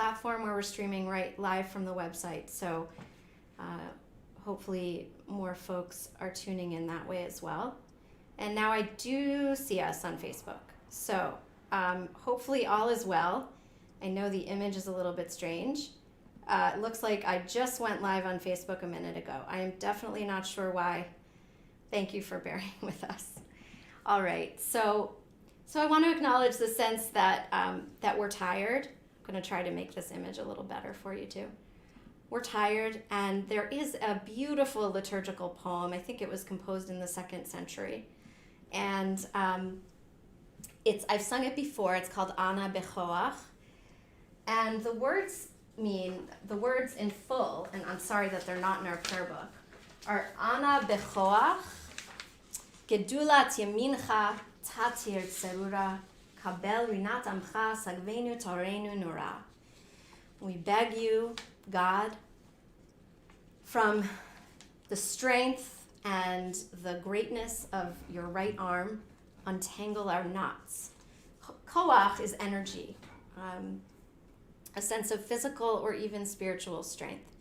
platform where we're streaming right live from the website. So hopefully more folks are tuning in that way as well. And now I do see us on Facebook. So hopefully all is well. I know the image is a little bit strange. It looks like I just went live on Facebook a minute ago. I am definitely not sure why. Thank you for bearing with us. All right, so I want to acknowledge the sense that that we're tired. I'm going to try to make this image a little better for you too. We're tired, and there is a beautiful liturgical poem. I think it was composed in the 2nd century. And I've sung it before. It's called Ana Bechoach. And the words in full, and I'm sorry that they're not in our prayer book, are Ana Bechoach, Gedulat Yamincha, Tatir Tserura, Kabel Rinat Amcha, Sagvenu Torenu Nura. We beg you, God, from the strength and the greatness of your right arm, untangle our knots. Koach is energy, a sense of physical or even spiritual strength.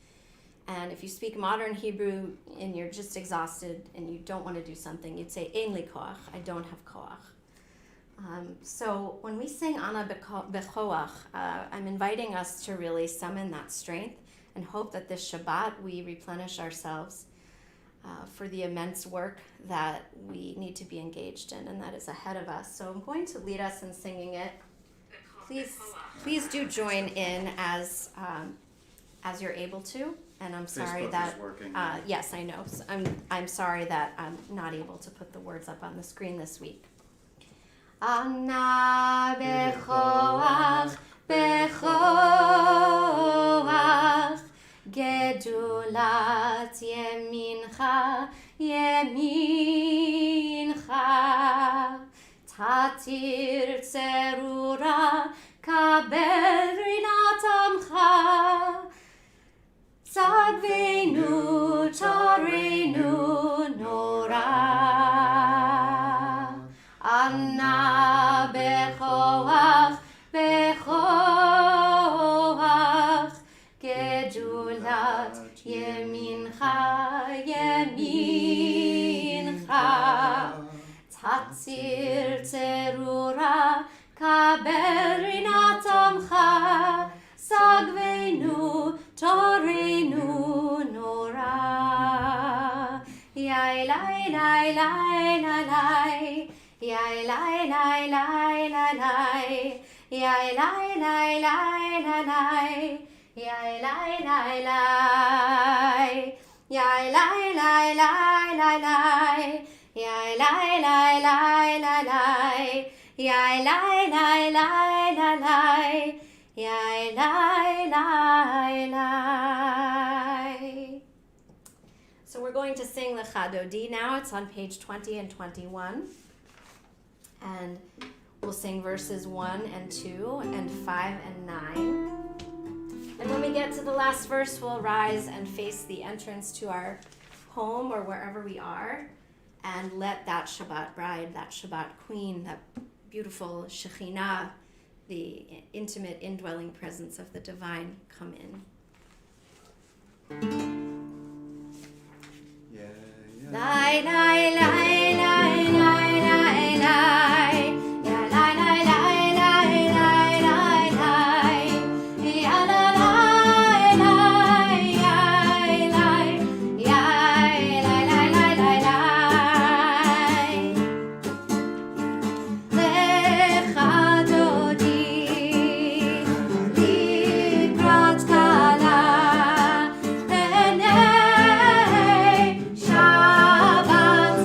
And if you speak modern Hebrew and you're just exhausted and you don't want to do something, you'd say, Ein li koach, I don't have koach. So when we sing Ana Bechoach, I'm inviting us to really summon that strength and hope that this Shabbat we replenish ourselves for the immense work that we need to be engaged in and that is ahead of us. So I'm going to lead us in singing it. Please do join in as you're able to. And I'm sorry Facebook that is working. yes, I know. So I'm sorry that I'm not able to put the words up on the screen this week. Ana bechoach, bechoach, gedulat yemincha, yemincha, tatir tzerura, kabel rinat amcha, sagvenu torenu nora. Ana bechoach, bechoach, gedulat yemincha, yemincha, tatzir tzerura, kabel rinat amcha, sagvenu torenu nora. Yai lai lai lai lai lai. Yai lai lai lai lai lai, yai lai lai lai lai lai, yai lai lai lai, yai lai lai lai lai lai, yai lai lai lai lai lai, yai lai lai lai lai lai, yai lai lai lai. So we're going to sing the Chadodi now. It's on page 20 and 21. And we'll sing verses 1 and 2 and 5 and 9. And when we get to the last verse, we'll rise and face the entrance to our home or wherever we are and let that Shabbat bride, that Shabbat queen, that beautiful Shekhinah, the intimate indwelling presence of the divine come in. Lai, lai, lai, lai, lai, lai, lai. Ya, lai, lai, lai, lai, lai, lai, lai. Ya, la, lai, lai, yai, lai. Yai, lai, lai, lai, lai, lai. Lecha dodi, likrat kala. Shabbat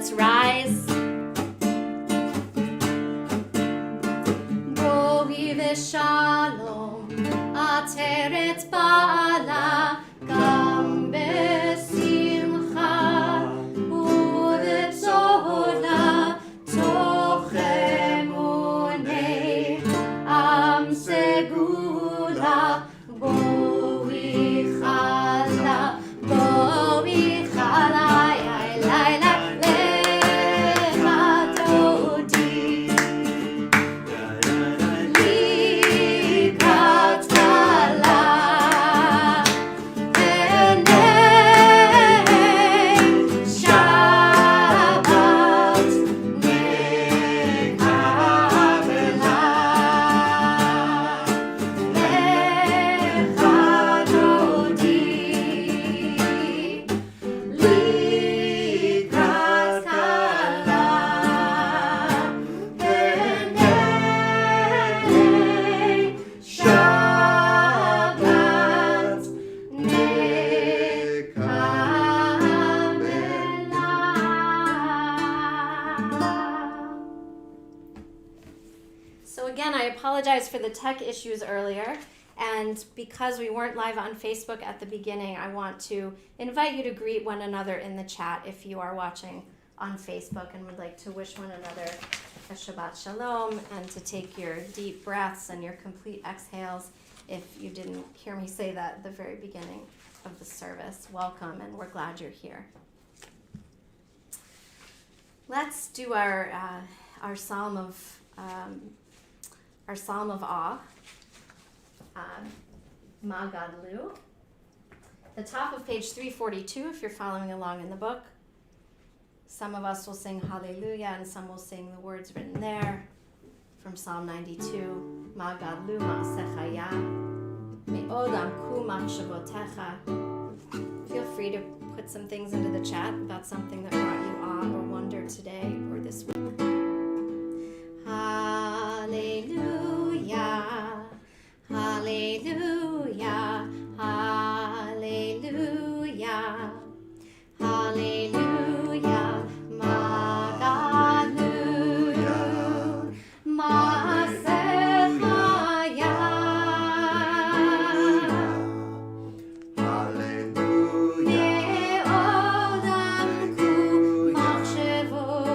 let's rise. Boi v'shalom, ateret ba'ala, gam besimcha, u'v'tzola, toch emunei, am segula, boi chala, So again, I apologize for the tech issues earlier, and because we weren't live on Facebook at the beginning, I want to invite you to greet one another in the chat if you are watching on Facebook and would like to wish one another a Shabbat Shalom, and to take your deep breaths and your complete exhales. If you didn't hear me say that at the very beginning of the service, welcome, and we're glad you're here. Let's do our psalm of awe, Ma Gadlu. The top of page 342, if you're following along in the book. Some of us will sing Hallelujah, and some will sing the words written there from Psalm 92. Ma Gadlu Ma'asechaya, Me'od Amku Machshavotecha. Feel free to put some things into the chat about something that brought you awe or wonder today or this week. Hallelujah, hallelujah, hallelujah, hallelujah, Magadlu, Maasechaya, Me'odamku machshevotecha.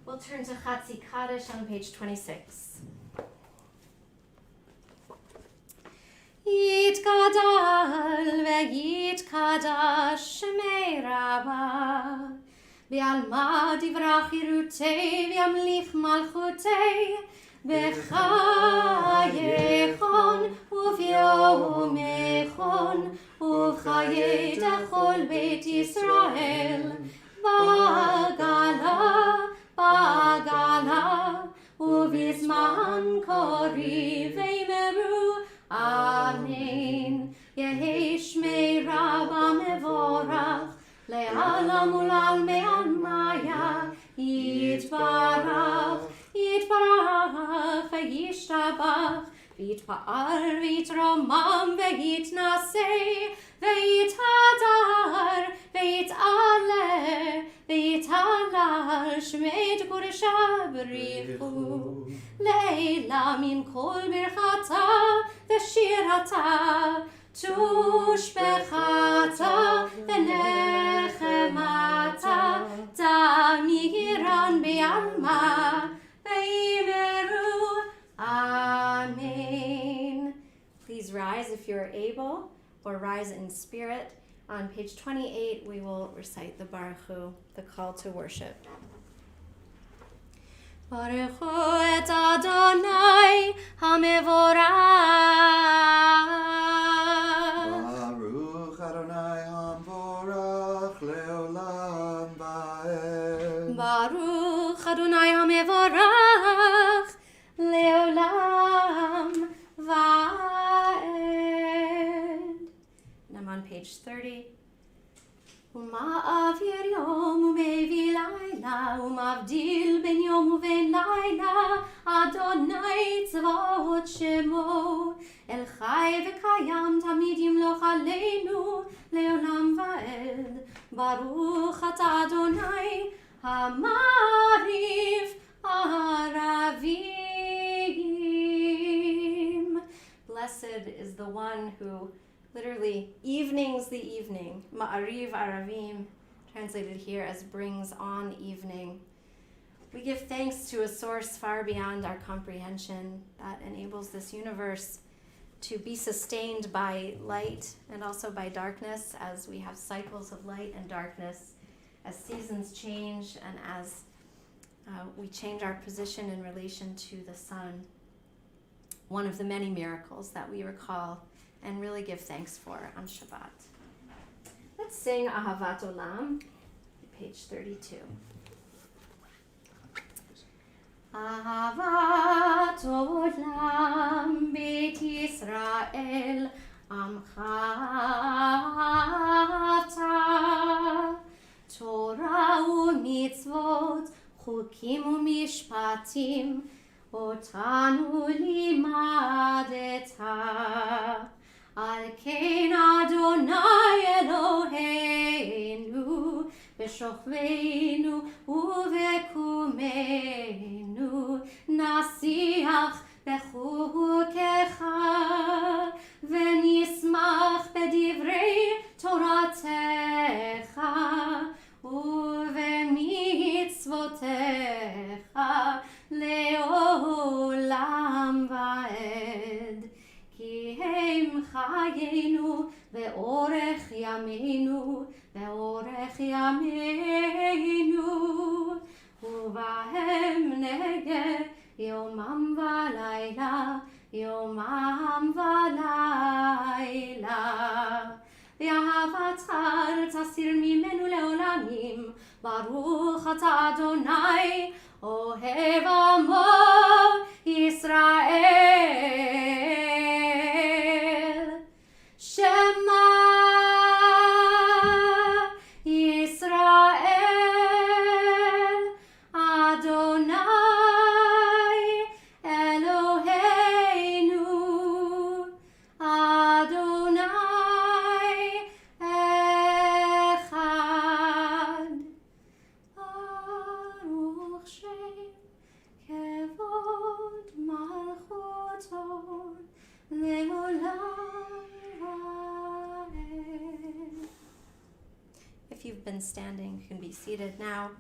We'll turn to Chatzi Kaddish on page 26. Yitkadal ve'yitkadash shemei Rabbah Be'alma divrach yirutei ve'yamlich malchutei B'chayechon u'v'yomechon u'v'chayei dechol Beit Yisrael Ba'gala u'v'zman kori v'yimeru Amen. Yehi shmei Rabbah mevorach le'alam u'l'almei almaya yitbarach ve'yishtabach v'yitpa'al v'yitromam ve'yitnasei ve'yithadar ve'yit'aleh shmei t'koresha b'richu leila min kol birchata v'shirata tushbecha if you're able, or rise in spirit. On page 28, we will recite the Baruch Hu, the call to worship. Baruch Hu et Adonai HaMevorach. Baruch Adonai HaMevorach leolam va'ed. Baruch Adonai HaMevorach leolam va'ed. And I'm on page 30. ומעביר יום ומביא לילה ומבדיל בין יום ובין לילה אדוני צבאות שמו אל חי וקיים תמיד ימלוך עלינו לעולם ועד ברוך אתה אדוני המעריף ערבים. Blessed is the one who literally evenings the evening, Ma'ariv Aravim, translated here as brings on evening. We give thanks to a source far beyond our comprehension that enables this universe to be sustained by light and also by darkness as we have cycles of light and darkness, as seasons change and as we change our position in relation to the sun. One of the many miracles that we recall and really give thanks for on Shabbat. Let's sing Ahavat Olam, page 32. Ahavat Olam Beit Yisrael Amcha Avta Torah u'mitzvot Chukim u'mishpatim Otanu limadeta Al kein Adonai Eloheinu B'shochveinu uvekumenu Nasiach b'chukecha V'nismach b'divrei Toratecha Uve'mitzvotecha Le'olam va'ed Ki hem chayenu ve'orech yameinu ve'orech yameinu uvahem negeh yomam v'layla yomam v'layla ve'ahavat ha'aretz tasir mimenu le'olamim baruch ata Adonai ohev amo Yisrael Shema Yisrael Adonai Eloheinu Adonai Echad Baruch Shem Kevod Malchuto Leolam Va'ed. If you've been standing, you can be seated now.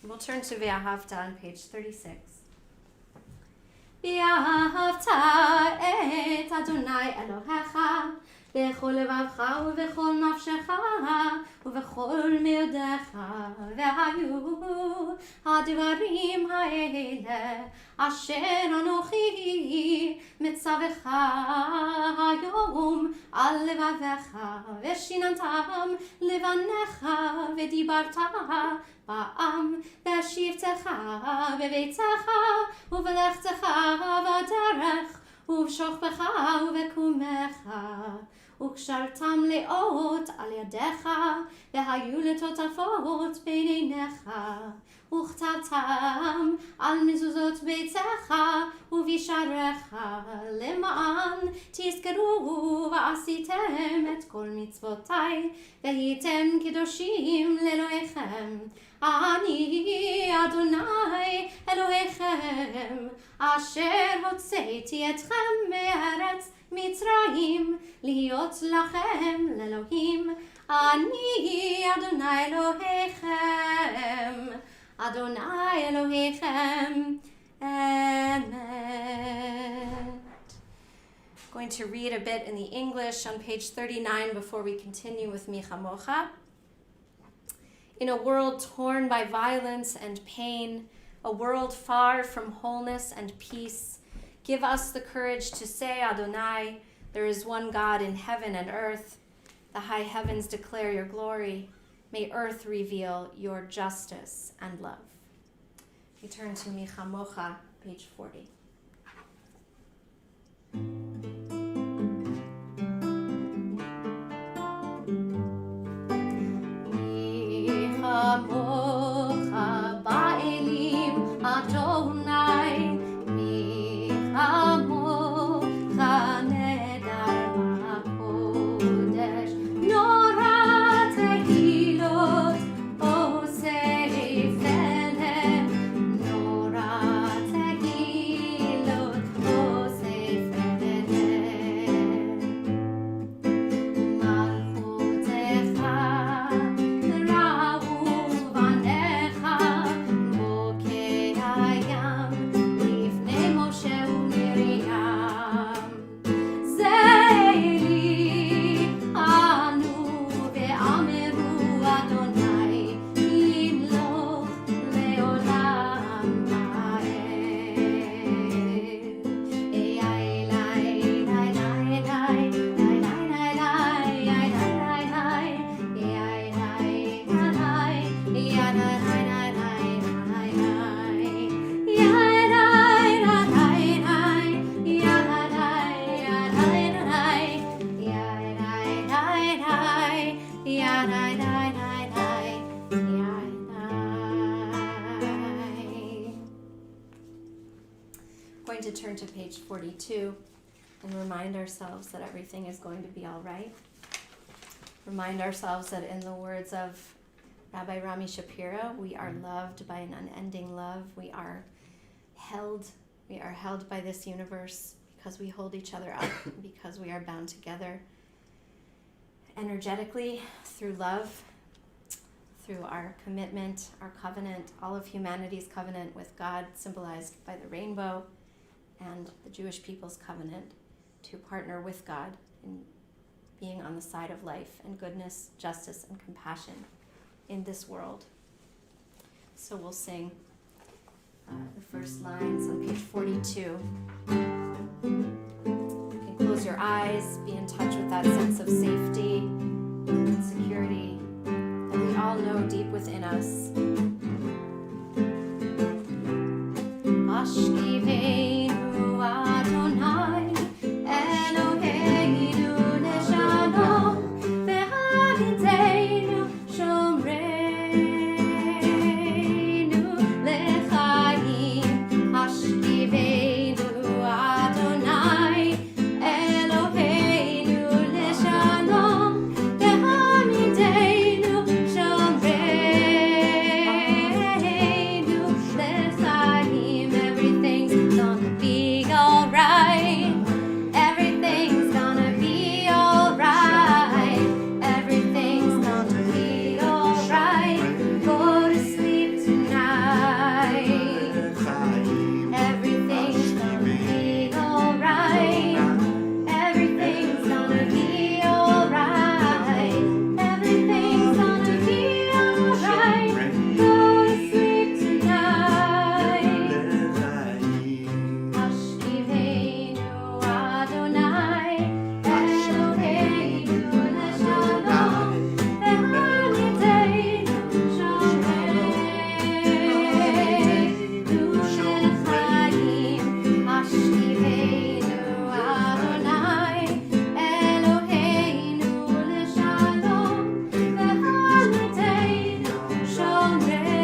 We'll turn to Ve'ahavta on page 36. Ve'ahavta et Adonai Elohecha בכל לבבך ובכל נפשך ובכל מאודיך והיו הדברים האלה אשר אנוכי מצווך היום על לבבך ושיננתם לבניך ודיברת בעם בשבתך בביתך ובלכתך בדרך ובשוכבך ובקומך וקשרתם לאות על ידיך והיו לטוטפות בין עיניך וכתבתם על מזוזות ביתך ובשעריך למען תזכרו ועשיתם את כל מצוותיי והייתם קדושים לאלוהיכם אני אדוני אלוהיכם אשר הוצאתי אתכם מארץ מצרים להיות לכם לאלוהים אני אדוני אלוהיכם אדוני אלוהיכם אמת. Going to read a bit in the English on page 39 before we continue with Mi Chamocha. In a world torn by violence and pain, a world far from wholeness and peace, give us the courage to say, Adonai, there is one God in heaven and earth. The high heavens declare your glory. May earth reveal your justice and love. We turn to Mi Chamocha, page 40. Chamocha ba'elim Adonai, mi chamocha nedar ba'kodesh, nora tehilot osei fenem, nora tehilot osei fenem. Malchutecha Going to turn to page 42 and remind ourselves that everything is going to be all right. Remind ourselves that in the words of Rabbi Rami Shapiro, we are loved by an unending love. We are held by this universe because we hold each other up, because we are bound together energetically through love, through our commitment, our covenant, all of humanity's covenant with God, symbolized by the rainbow, and the Jewish people's covenant to partner with God in being on the side of life and goodness, justice, and compassion in this world. So we'll sing the first lines on page 42. You can close your eyes, be in touch with that sense of safety and security that we all know deep within us. Ashkiveinu Adonai, Eloheinu leshalom, ve'haviteinu shomreinu lechaim. Ashkiveinu Adonai, Eloheinu leshalom, ve'haviteinu shomreinu lechaim. Everything's gonna be alright. Everything's gonna be alright. Everything's gonna be alright. Go to sleep tonight. Everything's gonna be alright. Everything's gonna be alright. Everything's gonna be alright. Go to sleep tonight. Ashkiveinu Adonai, Eloheinu leshalom, ve'haviteinu shomreinu lechaim. Ashkiveinu Adonai, Eloheinu leshalom, ve'haviteinu shomreinu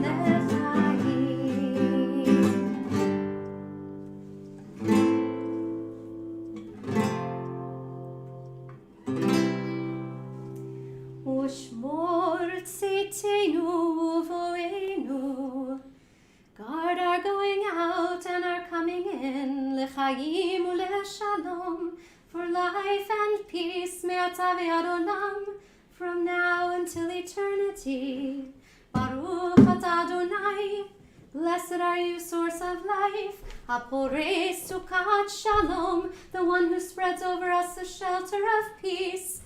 lechaim. Ushmor tziteinu uvoenu. Guard our going out and our coming in. Lechaim uleshalom. For life and peace, me'ata ve'adolam. From now until eternity. Baruch atah Adonai, Blessed are you, source of life, Haporei Sukkot Shalom, the one who spreads over us the shelter of peace.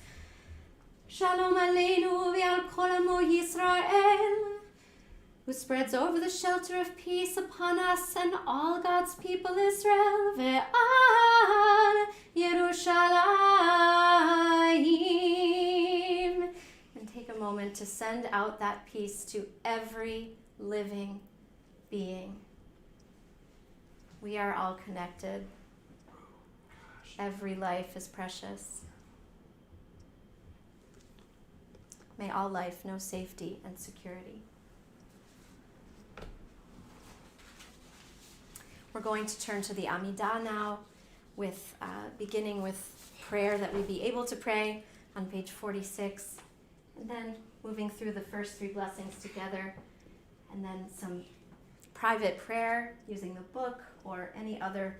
Shalom Aleinu ve'al kol amo Yisrael, who spreads over the shelter of peace upon us and all God's people Israel. Ve'al Yerushalayim. And take a moment to send out that peace to every living being. We are all connected. Every life is precious. May all life know safety and security. We're going to turn to the Amidah now, with beginning with prayer that we be able to pray on page 46, and then moving through the first three blessings together, and then some private prayer using the book or any other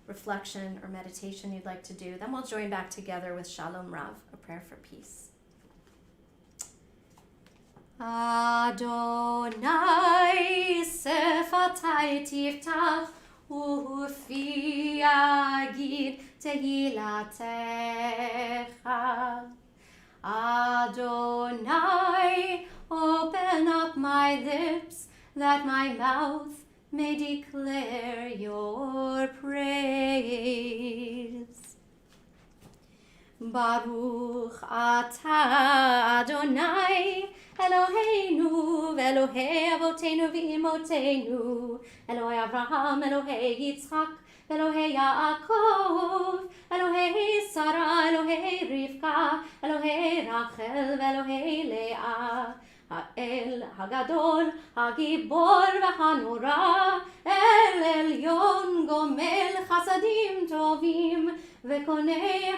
reflection or meditation you'd like to do. Then we'll join back together with Shalom Rav, a prayer for peace. Adonai sefatai tiftach ufi agid tehilatecha. Adonai, open up my lips, that my mouth may declare your praise. Baruch atah Adonai, Eloheinu ve'Elohei avoteinu ve'imotenu, Elohei Avraham, Elohei Yitzchak, Elohei Yaakov, Elohei Sarah, Elohei Rivka, Elohei Rachel ve'Elohei Leah. האל הגדול, הגיבור והנורא, אל עליון גומל חסדים טובים, וקונה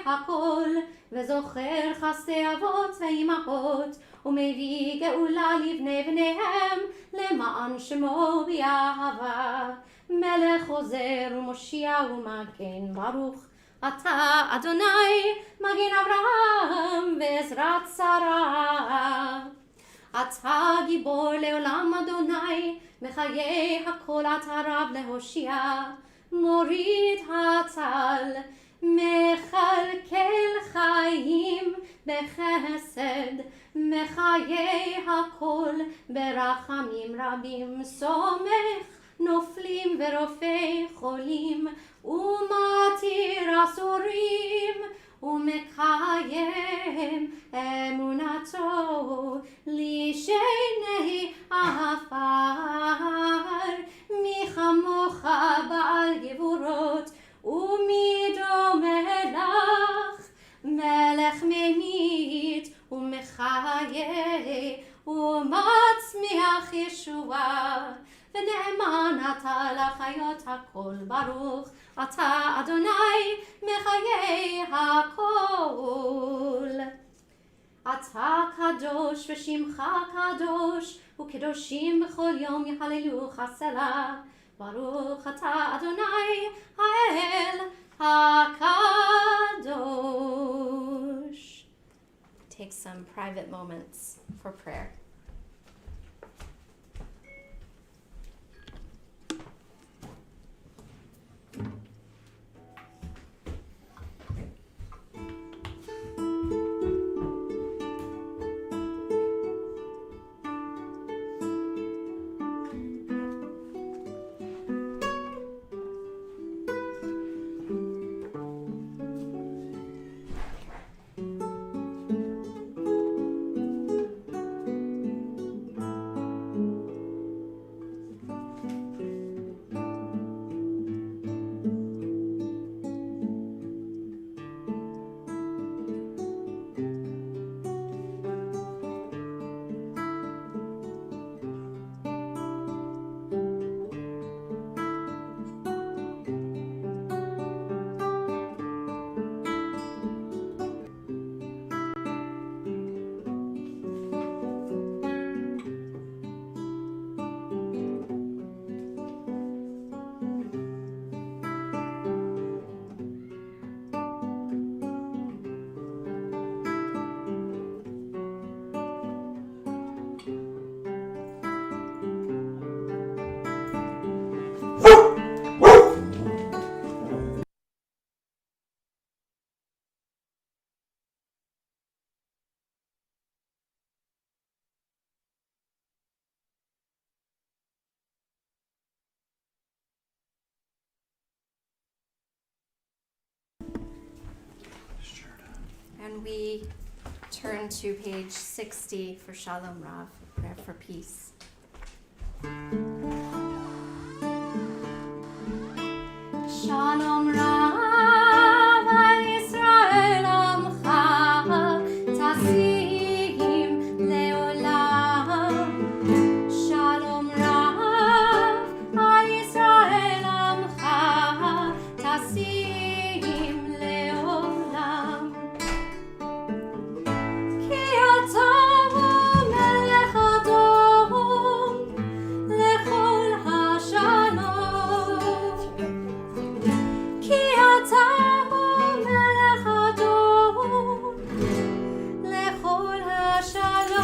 הכל, וזוכר חסדי אבות ואימהות, ומביא גאולה לבני בניהם, למען שמו באהבה. מלך עוזר ומושיע ומגן, ברוך אתה אדוני, מגן אברהם ועזרת שרה. אתה גיבור לעולם אדוני, מחיי הכל אתה רב להושיע, מוריד הצל, מכלכל חיים בחסד, מחיי הכל ברחמים רבים, סומך נופלים ורופא חולים, ומתיר אסורים, ומקיים אמונתו לשני עפר. מי כמוך בעל גבורות ומי דומה לך, מלך ממית ומחיה ומצמיח ישועה, ונאמן אתה לחיות הכל. ברוך אתה אדוני מחיי הכל. אתה קדוש ושמך קדוש, וקדושים בכל יום יהללוך סלה. ברוך אתה אדוני האל הקדוש. Take some private moments for prayer. And we turn to page 60 for Shalom Rav, prayer for peace. Shalom Rav al Yisrael amcha tasim leolam. Shalom Rav al Yisrael amcha tasim leolam. Ki ata hu melech adom lechol hashanot. Ki ata hu melech adom lechol hashalom.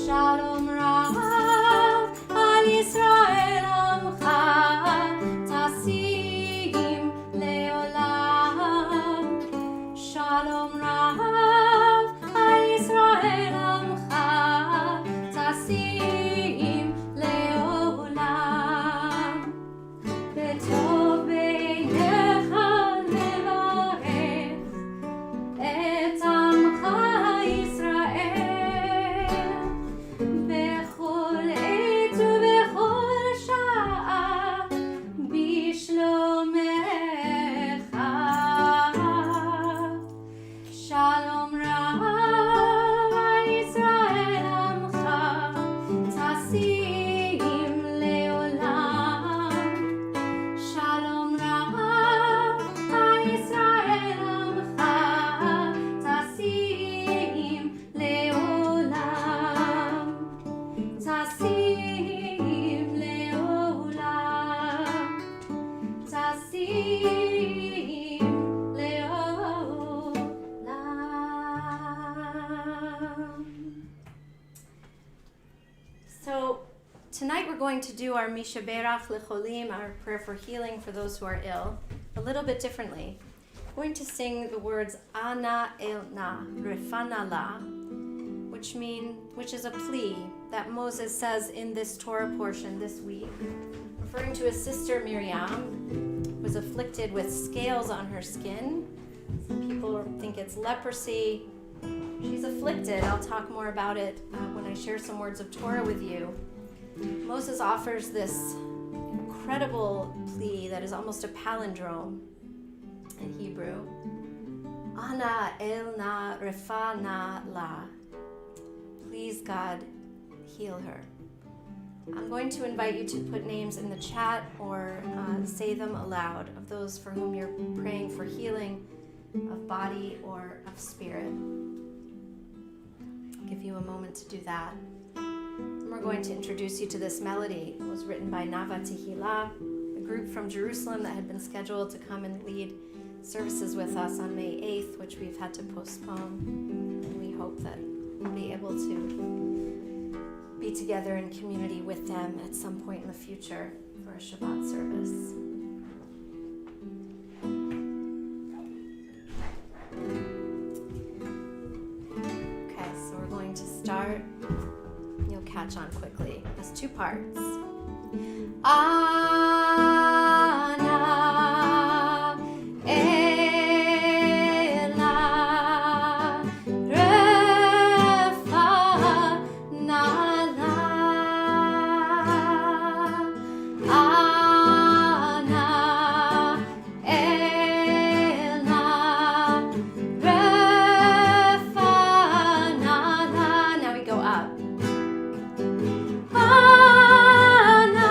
Shalom Rav al Yisrael amcha tasim leolam. Shalom Rav al Yisrael amcha tasim leolam. B'tov beinecha levarech et amcha Yisrael bechol עת ובכל שעה בשלומך. Shalom Rav al Yisrael amcha tasim leolam. Shalom Rav al Yisrael amcha tasim leolam. Tasim leolam. Tasim leolam. So tonight we're going to do our Mishaberach Lecholim, our prayer for healing for those who are ill, a little bit differently. We're going to sing the words Ana El Na, Refana La, which is a plea that Moses says in this Torah portion this week, referring to his sister Miriam, who was afflicted with scales on her skin. Some people think it's leprosy. She's afflicted. I'll talk more about it when I share some words of Torah with you. Moses offers this incredible plea that is almost a palindrome in Hebrew. Ana el na refa na la. Please, God, heal her. I'm going to invite you to put names in the chat or say them aloud of those for whom you're praying for healing of body or of spirit. I'll give you a moment to do that. And we're going to introduce you to this melody. It was written by Nava Tehillah, a group from Jerusalem that had been scheduled to come and lead services with us on May 8th, which we've had to postpone. And we hope that we'll be able to be together in community with them at some point in the future for a Shabbat service. Okay, so we're going to start. You'll catch on quickly. There's two parts. Ana ela refa nala. Ana ela refa nala. Now we go up. Ana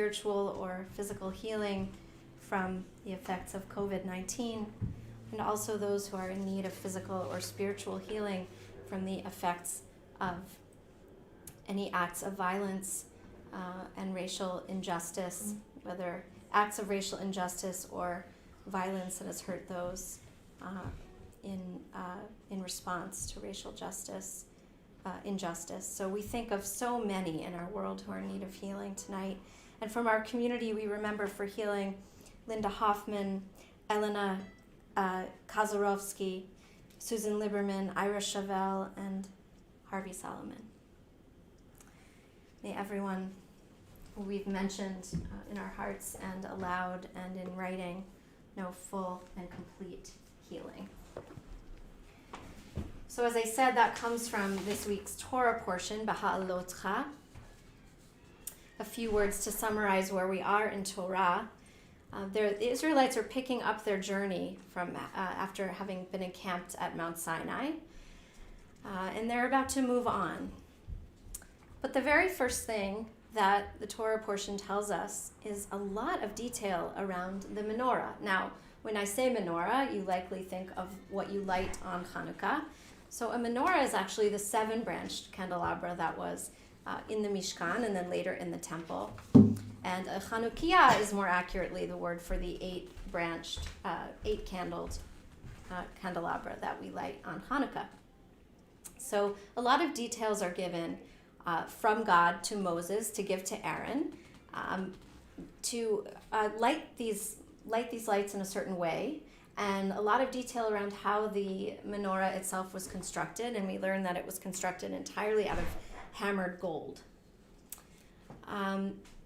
spiritual or physical healing from the effects of COVID-19, and also those who are in need of physical or spiritual healing from the effects of any acts of violence and racial injustice, whether acts of racial injustice or violence that has hurt those in response to racial injustice. So we think of so many in our world who are in need of healing tonight. And from our community, we remember for healing Linda Hoffman, Elena Kazarovsky, Susan Lieberman, Ira Chevelle, and Harvey Solomon. May everyone who we've mentioned in our hearts and aloud and in writing know full and complete healing. So as I said, that comes from this week's Torah portion, Baha'alotcha. A few words to summarize where we are in Torah. The Israelites are picking up their journey from after having been encamped at Mount Sinai, and they're about to move on. But the very first thing that the Torah portion tells us is a lot of detail around the menorah. Now, when I say menorah, you likely think of what you light on Hanukkah. So a menorah is actually the 7-branched candelabra that was in the Mishkan and then later in the temple. And a Chanukiah is more accurately the word for the 8-branched, 8-candled candelabra that we light on Hanukkah. So a lot of details are given from God to Moses to give to Aaron to light these lights in a certain way, and a lot of detail around how the menorah itself was constructed, and we learn that it was constructed entirely out of hammered gold.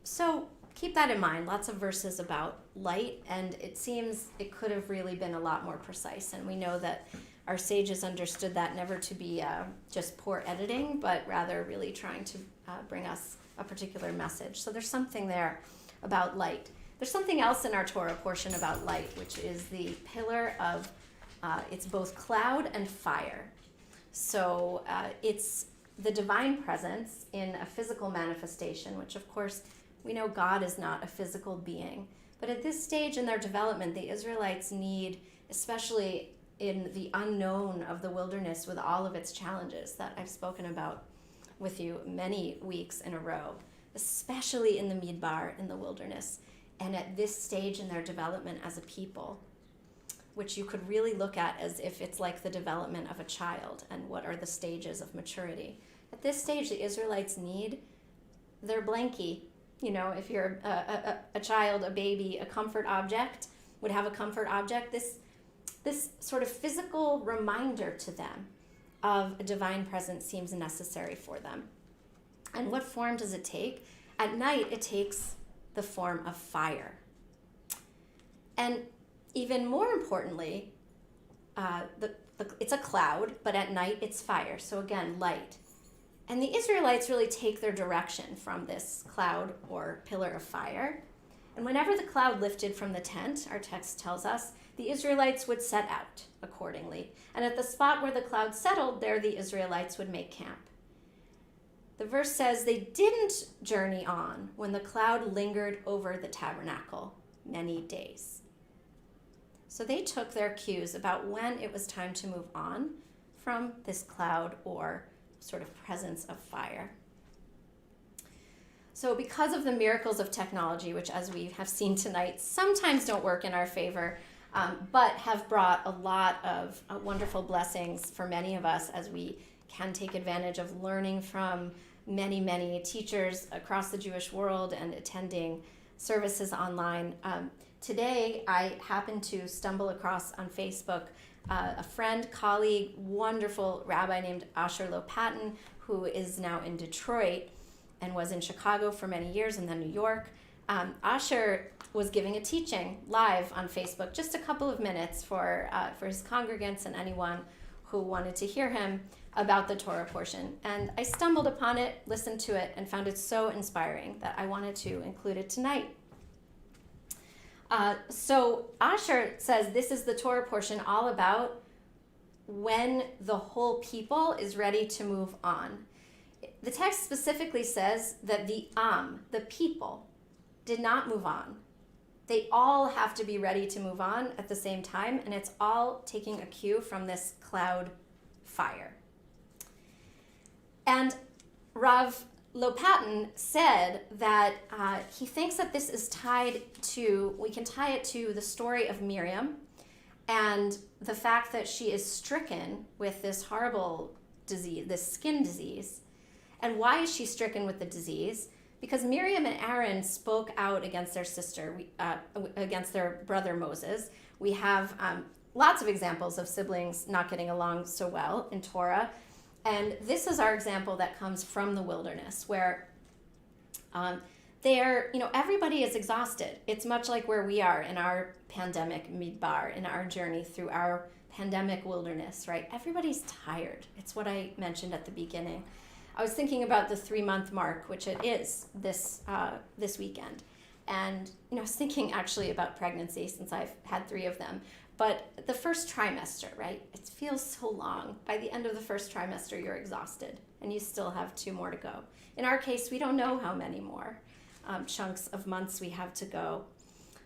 So keep that in mind, lots of verses about light, and it seems it could have really been a lot more precise, and we know that our sages understood that never to be just poor editing, but rather really trying to bring us a particular message. So there's something there about light. There's something else in our Torah portion about light, which is the pillar of, it's both cloud and fire. So it's the divine presence in a physical manifestation, which of course we know God is not a physical being. But at this stage in their development, the Israelites need, especially in the unknown of the wilderness with all of its challenges that I've spoken about with you many weeks in a row, especially in the Midbar, in the wilderness, and at this stage in their development as a people, which you could really look at as if it's like the development of a child and what are the stages of maturity. At this stage, the Israelites need their blankie. You know, if you're a child, a baby, a comfort object would have a comfort object. This sort of physical reminder to them of a divine presence seems necessary for them. And what form does it take? At night, it takes the form of fire. And even more importantly, it's a cloud, but at night it's fire. So again, light. And the Israelites really take their direction from this cloud or pillar of fire. And whenever the cloud lifted from the tent, our text tells us, the Israelites would set out accordingly. And at the spot where the cloud settled, there the Israelites would make camp. The verse says they didn't journey on when the cloud lingered over the tabernacle many days. So they took their cues about when it was time to move on from this cloud or sort of presence of fire. So because of the miracles of technology, which as we have seen tonight, sometimes don't work in our favor, but have brought a lot of wonderful blessings for many of us as we can take advantage of learning from many, many teachers across the Jewish world and attending services online. Today, I happened to stumble across on Facebook a friend, colleague, wonderful rabbi named Asher Lopatin, who is now in Detroit and was in Chicago for many years and then New York. Asher was giving a teaching live on Facebook, just a couple of minutes for his congregants and anyone who wanted to hear him about the Torah portion. And I stumbled upon it, listened to it, and found it so inspiring that I wanted to include it tonight. So Asher says this is the Torah portion all about when the whole people is ready to move on. The text specifically says that the people, did not move on. They all have to be ready to move on at the same time, and it's all taking a cue from this cloud fire. And Rav Lopatin said that he thinks that this is we can tie it to the story of Miriam and the fact that she is stricken with this horrible disease, this skin disease. And why is she stricken with the disease? Because Miriam and Aaron spoke out against their against their brother Moses. We have lots of examples of siblings not getting along so well in Torah. And this is our example that comes from the wilderness, where everybody is exhausted. It's much like where we are in our pandemic midbar, in our journey through our pandemic wilderness, right? Everybody's tired. It's what I mentioned at the beginning. I was thinking about the 3-month mark, which it is this weekend. And I was thinking actually about pregnancy, since I've had 3 of them. But the first trimester, right? It feels so long. By the end of the first trimester, you're exhausted, and you still have 2 more to go. In our case, we don't know how many more chunks of months we have to go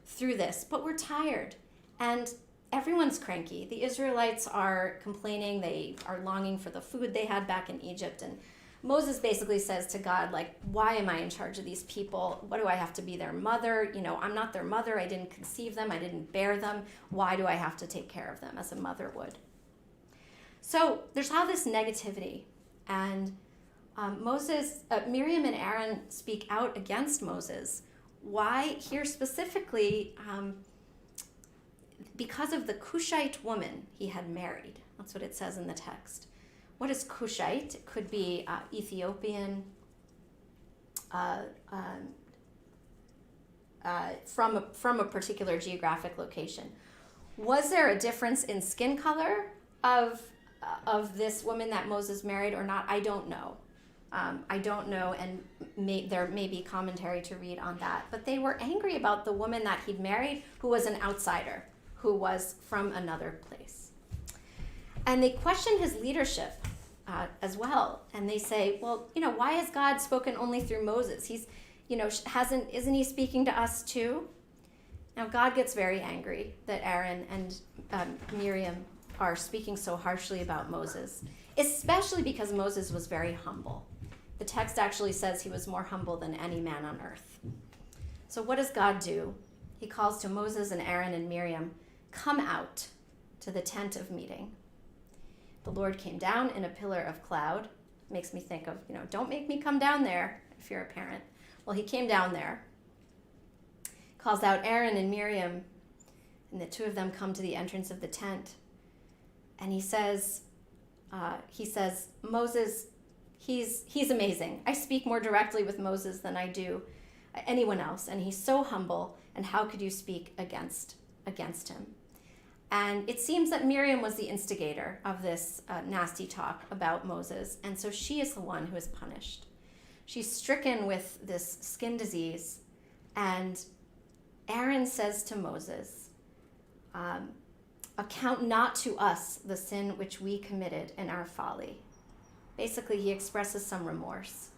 through this, but we're tired, and everyone's cranky. The Israelites are complaining. They are longing for the food they had back in Egypt, and Moses basically says to God, like, why am I in charge of these people? What do I have to be their mother? I'm not their mother. I didn't conceive them. I didn't bear them. Why do I have to take care of them as a mother would? So there's all this negativity. And Miriam and Aaron speak out against Moses. Why? Here specifically, because of the Cushite woman he had married. That's what it says in the text. What is Cushite? It could be Ethiopian, from a particular geographic location. Was there a difference in skin color of this woman that Moses married or not? I don't know. I don't know, and there may be commentary to read on that. But they were angry about the woman that he'd married, who was an outsider, who was from another place. And they question his leadership as well. And they say, well, why has God spoken only through Moses? He's, isn't he speaking to us too? Now, God gets very angry that Aaron and Miriam are speaking so harshly about Moses, especially because Moses was very humble. The text actually says he was more humble than any man on earth. So what does God do? He calls to Moses and Aaron and Miriam, come out to the tent of meeting. The Lord came down in a pillar of cloud. Makes me think of, don't make me come down there if you're a parent. Well, he came down there, calls out Aaron and Miriam, and the 2 of them come to the entrance of the tent. And he says, Moses, he's amazing. I speak more directly with Moses than I do anyone else. And he's so humble. And how could you speak against him? And it seems that Miriam was the instigator of this nasty talk about Moses. And so she is the one who is punished. She's stricken with this skin disease. And Aaron says to Moses, account not to us the sin which we committed in our folly. Basically, he expresses some remorse.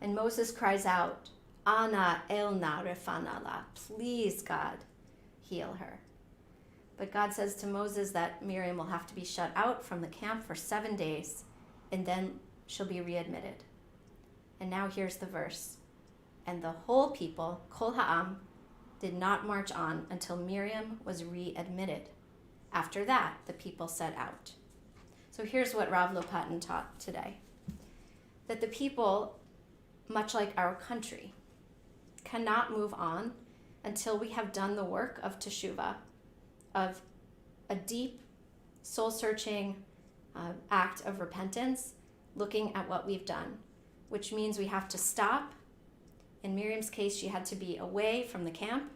And Moses cries out, Ana elna refana la, please, God, heal her. But God says to Moses that Miriam will have to be shut out from the camp for 7 days, and then she'll be readmitted. And now here's the verse. And the whole people, Kol Ha'am, did not march on until Miriam was readmitted. After that, the people set out. So here's what Rav Lopatin taught today. That the people, much like our country, cannot move on until we have done the work of teshuvah, of a deep, soul-searching act of repentance, looking at what we've done, which means we have to stop. In Miriam's case, she had to be away from the camp.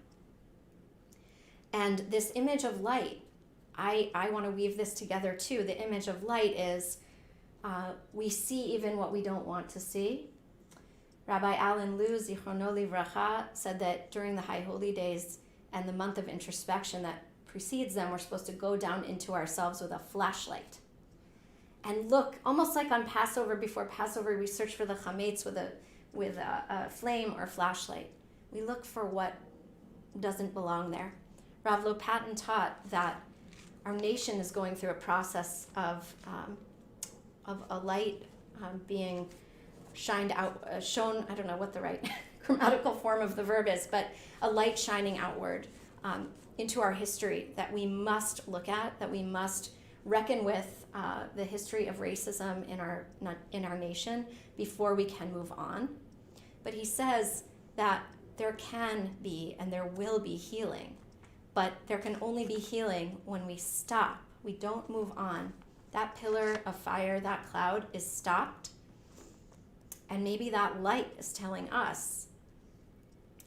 And this image of light, I want to weave this together too. The image of light is we see even what we don't want to see. Rabbi Alan Liu, Zichrono Livracha, said that during the High Holy Days and the month of introspection that precedes them, we're supposed to go down into ourselves with a flashlight and look, almost like on Passover. Before Passover, we search for the chametz with a flame or flashlight. We look for what doesn't belong there. Rav Lopatin taught that our nation is going through a process of a light being shined out, shown, I don't know what the right grammatical form of the verb is, but a light shining outward into our history that we must look at, that we must reckon with the history of racism in our nation before we can move on. But he says that there can be and there will be healing, but there can only be healing when we stop. We don't move on. That pillar of fire, that cloud is stopped, and maybe that light is telling us,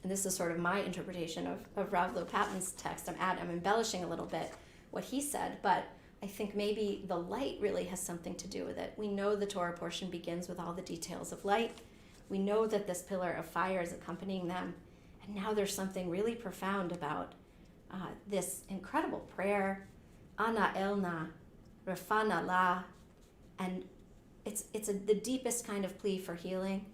and this is sort of my interpretation of Rav Lopatin's text. I'm embellishing a little bit what he said, but I think maybe the light really has something to do with it. We know the Torah portion begins with all the details of light. We know that this pillar of fire is accompanying them. And now there's something really profound about this incredible prayer, Ana Elna, Rafana La, and it's the deepest kind of plea for healing,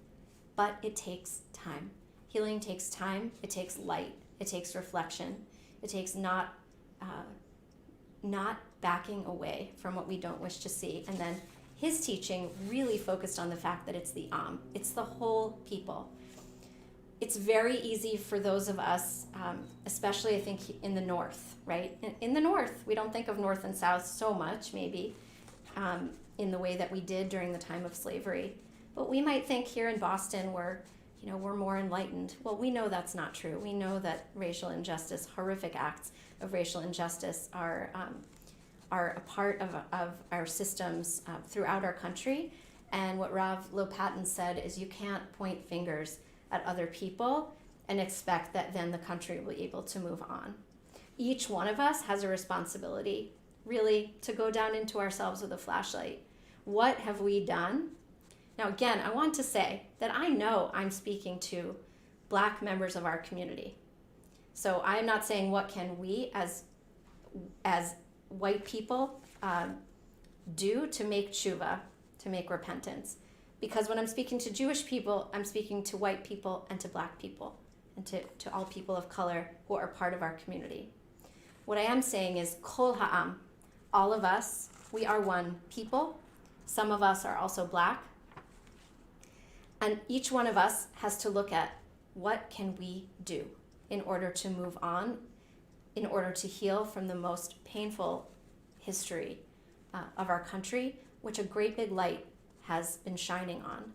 but it takes time. Healing takes time, it takes light, it takes reflection, it takes not backing away from what we don't wish to see. And then his teaching really focused on the fact that it's the it's the whole people. It's very easy for those of us, especially I think in the north, right? In the north, we don't think of north and south so much, maybe, in the way that we did during the time of slavery. But we might think here in Boston we're more enlightened. Well, we know that's not true. We know that racial injustice, horrific acts of racial injustice are a part of our systems throughout our country. And what Rav Lopatin said is you can't point fingers at other people and expect that then the country will be able to move on. Each one of us has a responsibility, really, to go down into ourselves with a flashlight. What have we done? Now, again, I want to say that I know I'm speaking to Black members of our community. So I'm not saying what can we as white people do to make tshuva, to make repentance. Because when I'm speaking to Jewish people, I'm speaking to white people and to Black people and to all people of color who are part of our community. What I am saying is kol ha'am, all of us, we are one people. Some of us are also Black. And each one of us has to look at what can we do in order to move on, in order to heal from the most painful history of our country, which a great big light has been shining on.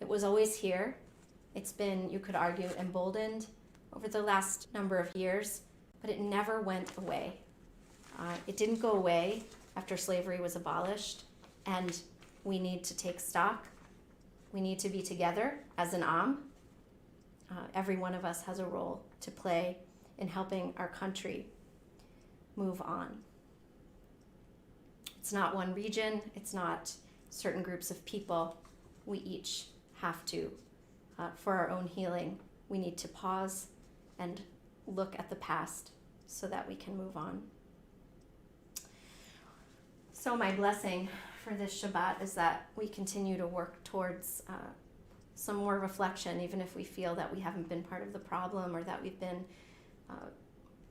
It was always here. It's been, you could argue, emboldened over the last number of years, but it never went away. It didn't go away after slavery was abolished, and we need to take stock. We need to be together as an Am. Every one of us has a role to play in helping our country move on. It's not one region, it's not certain groups of people. We each have to, for our own healing, we need to pause and look at the past so that we can move on. So my blessing for this Shabbat is that we continue to work towards some more reflection, even if we feel that we haven't been part of the problem or that we've been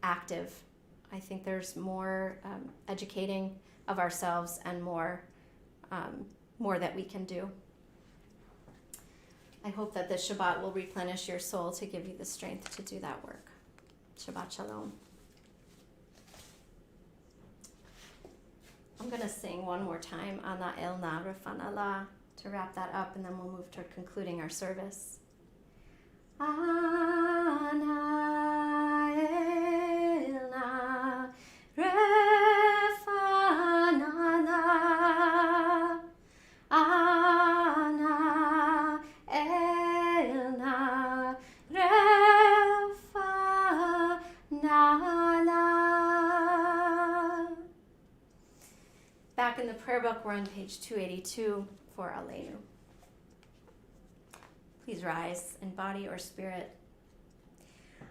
active. I think there's more educating of ourselves and more that we can do. I hope that this Shabbat will replenish your soul to give you the strength to do that work. Shabbat Shalom. I'm going to sing one more time, Ana Elna Rafana La, to wrap that up, and then we'll move toward concluding our service. Ana Elna Rafana La, Ana Elna Rafana La. Back in the prayer book, we're on page 282 for Aleinu. Please rise in body or spirit.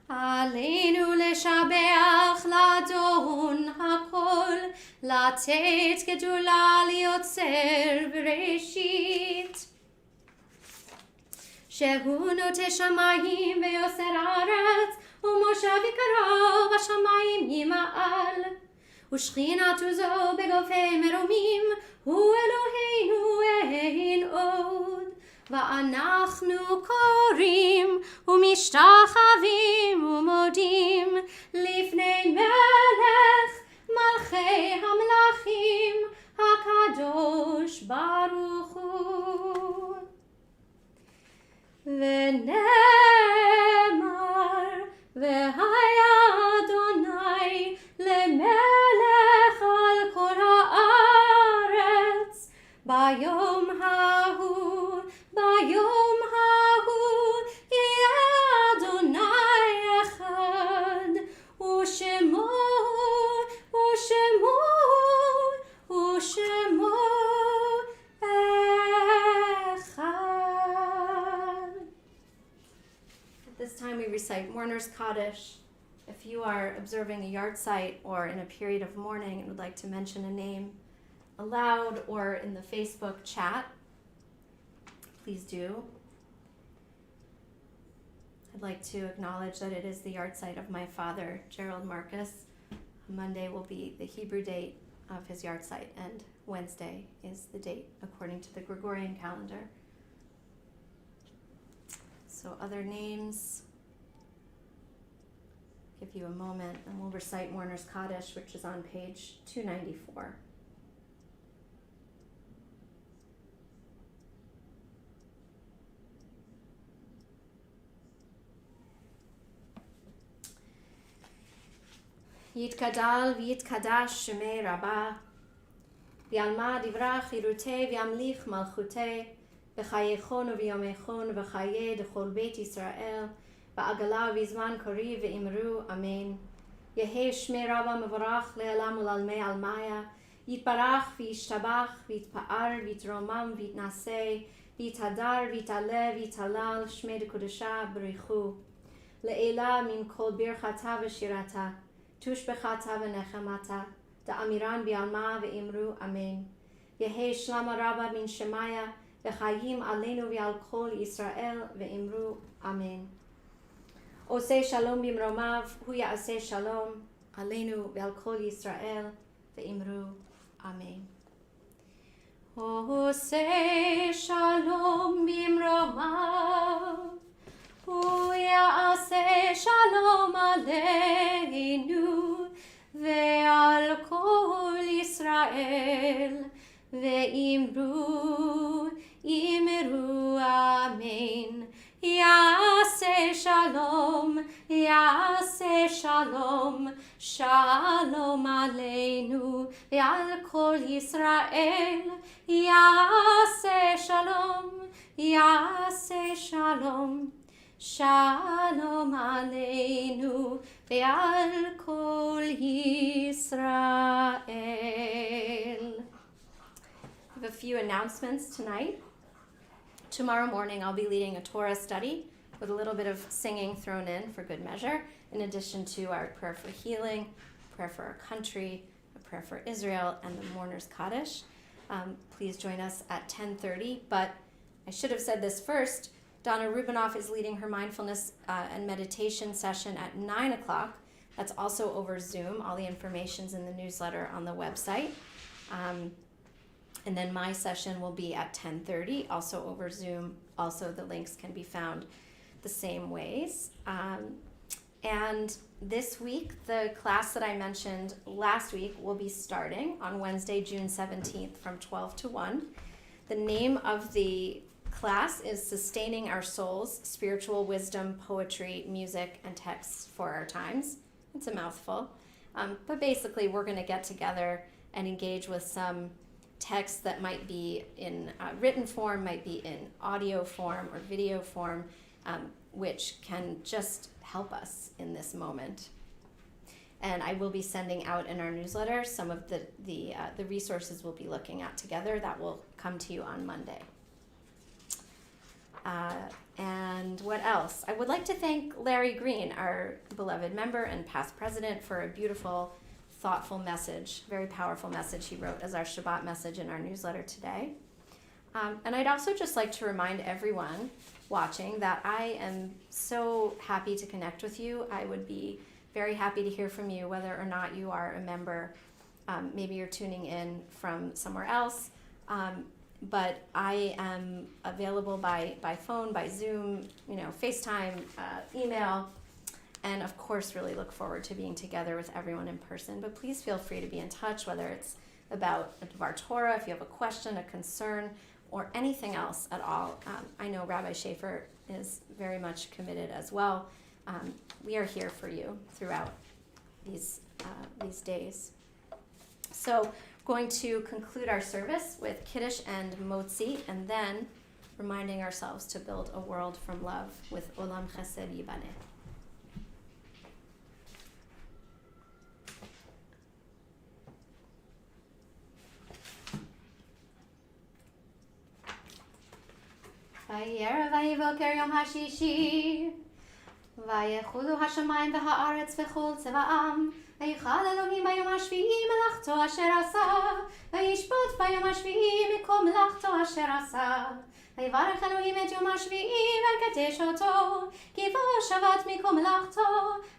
Aleinu leshabeach ladon hakol, latet gedula liotzer bereshit. שהוא נוטה שמיים ויוסר ארץ, ומושב יקרו בשמיים ימעל. ושכינת עוזו בגופי מרומים, הוא אלוהינו אין עוד. ואנחנו קוראים ומשתחווים ומודים לפני מלך מלכי המלכים הקדוש ברוך הוא. ונאמר והיה אדוני למלך על כל הארץ ביום ההוא, ביום ההוא יהיה אדוני אחד, ושמו אחד. At this time we recite Mourner's Kaddish. If you are observing a yard site or in a period of mourning and would like to mention a name aloud or in the Facebook chat, please do. I'd like to acknowledge that it is the yard site of my father, Gerald Marcus. Monday will be the Hebrew date of his yard site, and Wednesday is the date according to the Gregorian calendar. So other names, give you a moment, and we'll recite Mourner's Kaddish, which is on page 294. יתגדל ויתקדש שמי רבה, ויעלמה דברה חירותי וימליך מלכותי, בחייכון וביומייכון וחיי דכל בית ישראל, בעגלה ובזמן קריב ואמרו אמן. יהי שמי רבה מבורך לעולם ולעלמי עלמיה, יתברך וישתבח ויתפאר ויתרומם ויתנשא, ויתהדר ויתעלה ויתהלל שמי דקדושה בריחו. לעילה מן כל ברכתה ושירתה, תושבחתה ונחמתה, דאמירן בעלמה ואמרו אמן. יהי שלמה רבה מן שמיה, וחיים עלינו ועל כל ישראל ואמרו אמן. עושה שלום במרומיו, הוא יעשה שלום עלינו ועל כל ישראל ואמרו אמן. עושה שלום במרומיו, הוא יעשה שלום עלינו ועל כל ישראל ואמרו אמן. יעשה שלום, שלום עלינו ועל כל ישראל. יעשה שלום, שלום עלינו ועל כל ישראל. I have a few announcements tonight. Tomorrow morning I'll be leading a Torah study with a little bit of singing thrown in for good measure, in addition to our prayer for healing, prayer for our country, a prayer for Israel, and the Mourner's Kaddish. Please join us at 10:30, but I should have said this first. Donna Rubinoff is leading her mindfulness and meditation session at 9 o'clock. That's also over Zoom. All the information's in the newsletter on the website. And then my session will be at 10:30, also over Zoom. Also, the links can be found the same ways. And this week, the class that I mentioned last week will be starting on Wednesday, June 17th from 12 to 1. The name of the class is Sustaining Our Souls, Spiritual Wisdom, Poetry, Music, and Texts for Our Times. It's a mouthful. But basically, we're going to get together and engage with some text that might be in written form, might be in audio form or video form, which can just help us in this moment. And I will be sending out in our newsletter some of the resources we'll be looking at together. That will come to you on Monday. And what else? I would like to thank Larry Green, our beloved member and past president, for a beautiful, thoughtful message, very powerful message he wrote as our Shabbat message in our newsletter today. And I'd also just like to remind everyone watching that I am so happy to connect with you. I would be very happy to hear from you, whether or not you are a member. Maybe you're tuning in from somewhere else. But I am available by phone, by Zoom, FaceTime, email, and of course really look forward to being together with everyone in person. But please feel free to be in touch, whether it's about Dvar Torah, if you have a question, a concern, or anything else at all. I know Rabbi Schaefer is very much committed as well. We are here for you throughout these days. So going to conclude our service with Kiddush and Motzi, and then reminding ourselves to build a world from love with Olam Chesed Yibaneh. Vayerev vayivoker yom hashishi, vayechudu hashamayim v'haaretz v'chol tzeva'am, ויכל אלוהים ביום השביעי מלאכתו אשר עשה, וישפוט ביום השביעי מכל מלאכתו אשר עשה. ויברך אלוהים את יום השביעי ויקדש אותו, כי בו שבת מכל מלאכתו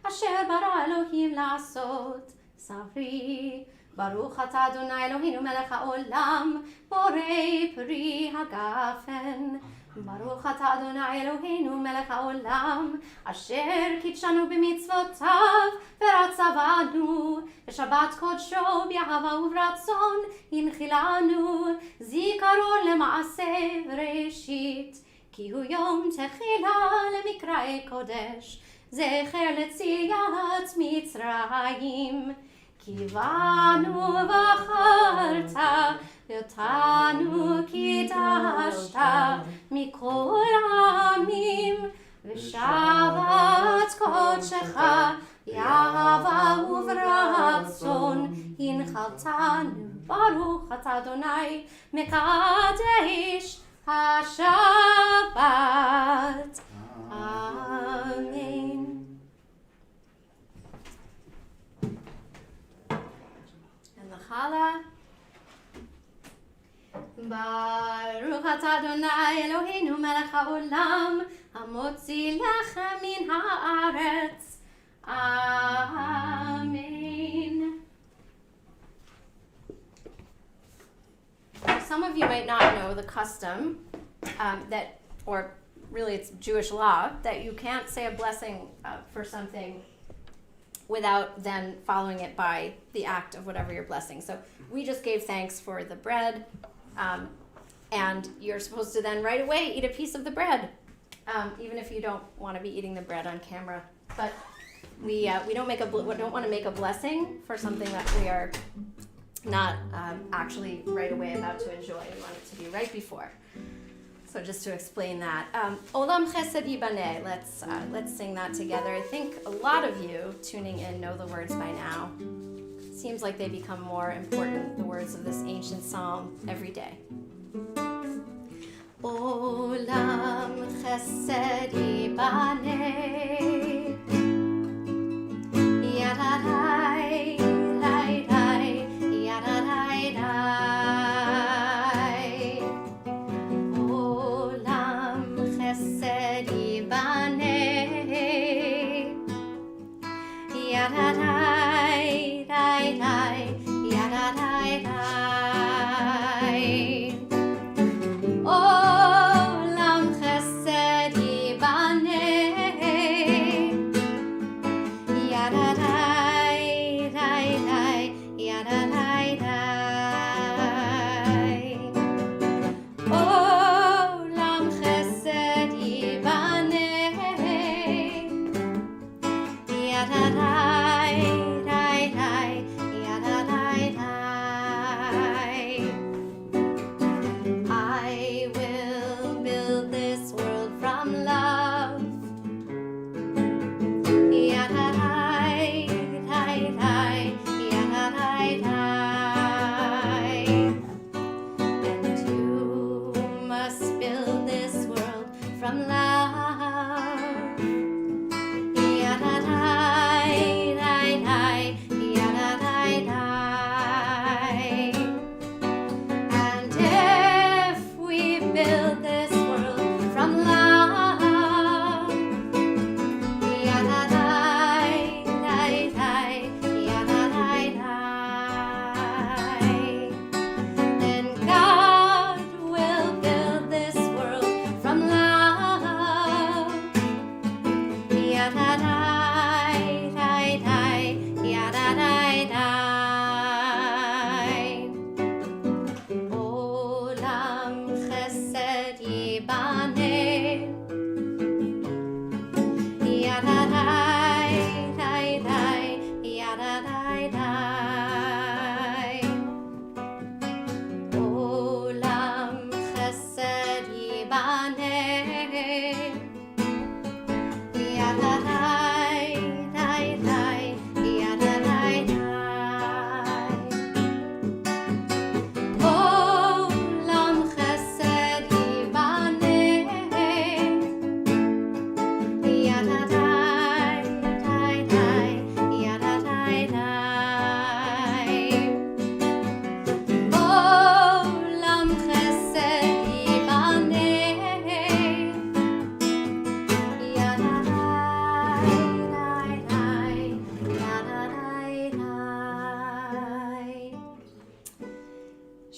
אשר ברא אלוהים לעשות. ספרי, ברוך אתה אדוני אלוהינו מלך העולם, בורא פרי הגפן. ברוך אתה אדוני אלוהינו מלך העולם, אשר קידשנו במצוותיו ורצבנו, בשבת קודשו באהבה וברצון הנחילנו, זיכרון למעשה ראשית, כי הוא יום תחילה למקראי קודש, זכר לציית מצרים. כי בנו בחרת, ואותנו קידשת מכל העמים, ושבת קודשך באהבה וברצון הנחלתנו. ברוך אתה אדוני מקדש השבת. אמן. Chala. Baruch atah Adonai Eloheinu melech haolam, hamotzi lechem min haaretz. Amen. Some of you might not know the custom that, or really it's Jewish law, that you can't say a blessing for something without then following it by the act of whatever you're blessing. So we just gave thanks for the bread, and you're supposed to then right away eat a piece of the bread, even if you don't want to be eating the bread on camera. But we don't want to make a blessing for something that we are not actually right away about to enjoy. We want it to be right before. So just to explain that, Olam Chesed Yibaneh. Let's sing that together. I think a lot of you tuning in know the words by now. Seems like they become more important, the words of this ancient psalm, every day. Olam Chesed Yibaneh, Yadadai, Dai, Dai, Yadadai, Dai. Yadadai, dai, dai, yadadai, dai. Olam chesed yibaneh. Yadadai, dai, dai, yadadai, dai. Olam chesed yibaneh. Yadadai, dai, dai, yadadai, dai. I will build this world from love. Yadadai, dai, dai, yadadai, dai.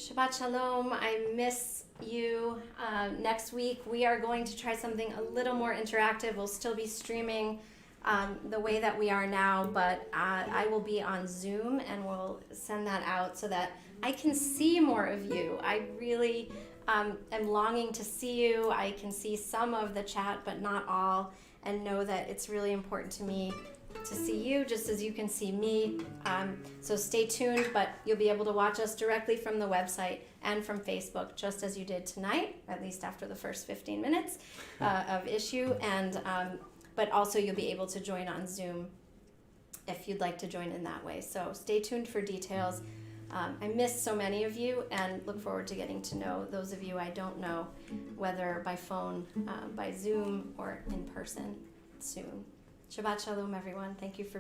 Shabbat Shalom. I miss you. Next week, we are going to try something a little more interactive. We'll still be streaming the way that we are now, but I will be on Zoom, and we'll send that out so that I can see more of you. I really am longing to see you. I can see some of the chat, but not all, and know that it's really important to me to see you just as you can see me. So stay tuned, but you'll be able to watch us directly from the website and from Facebook, just as you did tonight, at least after the first 15 minutes of issue. And but also you'll be able to join on Zoom if you'd like to join in that way. So stay tuned for details. I miss so many of you and look forward to getting to know those of you I don't know, whether by phone, by Zoom, or in person soon. Shabbat Shalom, everyone. Thank you for